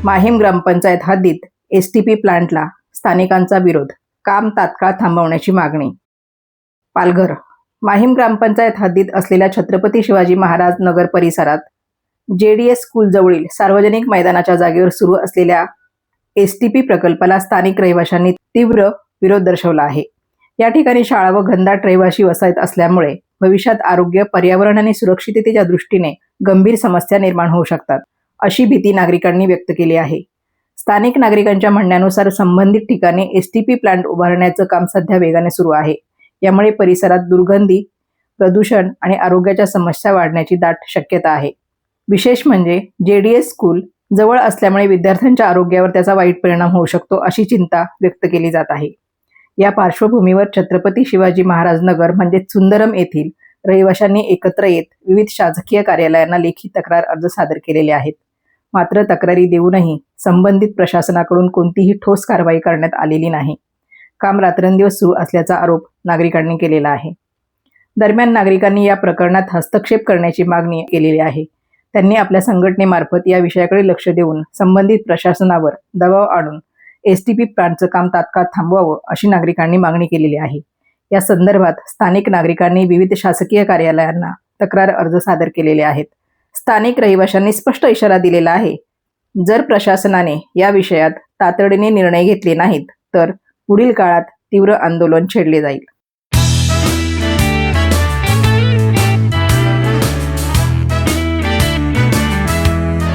माहीम ग्रामपंचायत हद्दीत एसटीपी प्लांटला स्थानिकांचा विरोध, काम तात्काळ थांबवण्याची मागणी. पालघर. माहीम ग्रामपंचायत हद्दीत असलेल्या छत्रपती शिवाजी महाराज नगर परिसरात JDS स्कूल जवळील सार्वजनिक मैदानाच्या जागेवर सुरू असलेल्या एसटीपी प्रकल्पाला स्थानिक रहिवाशांनी तीव्र विरोध दर्शवला आहे. या ठिकाणी शाळा व घनदाट रहिवासी वसाहत असल्यामुळे भविष्यात आरोग्य, पर्यावरण आणि सुरक्षिततेच्या दृष्टीने गंभीर समस्या निर्माण होऊ शकतात, अशी भीती नागरिकांनी व्यक्त केली आहे. स्थानिक नागरिकांच्या म्हणण्यानुसार संबंधित ठिकाणी एसटीपी प्लांट उभारण्याचं काम सध्या वेगाने सुरू आहे. यामुळे परिसरात दुर्गंधी, प्रदूषण आणि आरोग्याच्या समस्या वाढण्याची दाट शक्यता आहे. विशेष म्हणजे JDS स्कूल जवळ असल्यामुळे विद्यार्थ्यांच्या आरोग्यावर त्याचा वाईट परिणाम होऊ शकतो, अशी चिंता व्यक्त केली जात आहे. या पार्श्वभूमीवर छत्रपती शिवाजी महाराज नगर म्हणजेच सुंदरम येथील रहिवाशांनी एकत्र येत विविध शासकीय कार्यालयांना लेखी तक्रार अर्ज सादर केलेले आहेत. मात्र तक्रारी देऊनही संबंधित प्रशासनाकडून कोणतीही ठोस कारवाई करण्यात आलेली नाही. काम रात्रंदिवस सुरू असल्याचा आरोप नागरिकांनी केलेला आहे. दरम्यान नागरिकांनी या प्रकरणात हस्तक्षेप करण्याची मागणी केलेली आहे. त्यांनी आपल्या संघटनेमार्फत या विषयाकडे लक्ष देऊन संबंधित प्रशासनावर दबाव आणून एसटीपी प्लांटचं काम तात्काळ थांबवावं, अशी नागरिकांनी मागणी केलेली आहे. या संदर्भात स्थानिक नागरिकांनी विविध शासकीय कार्यालयांना तक्रार अर्ज सादर केलेले आहेत. स्थानिक रहिवाशांनी स्पष्ट इशारा दिलेला आहे, जर प्रशासनाने या विषयात तातडीने निर्णय घेतले नाहीत तर पुढील काळात तीव्र आंदोलन छेडले जाईल.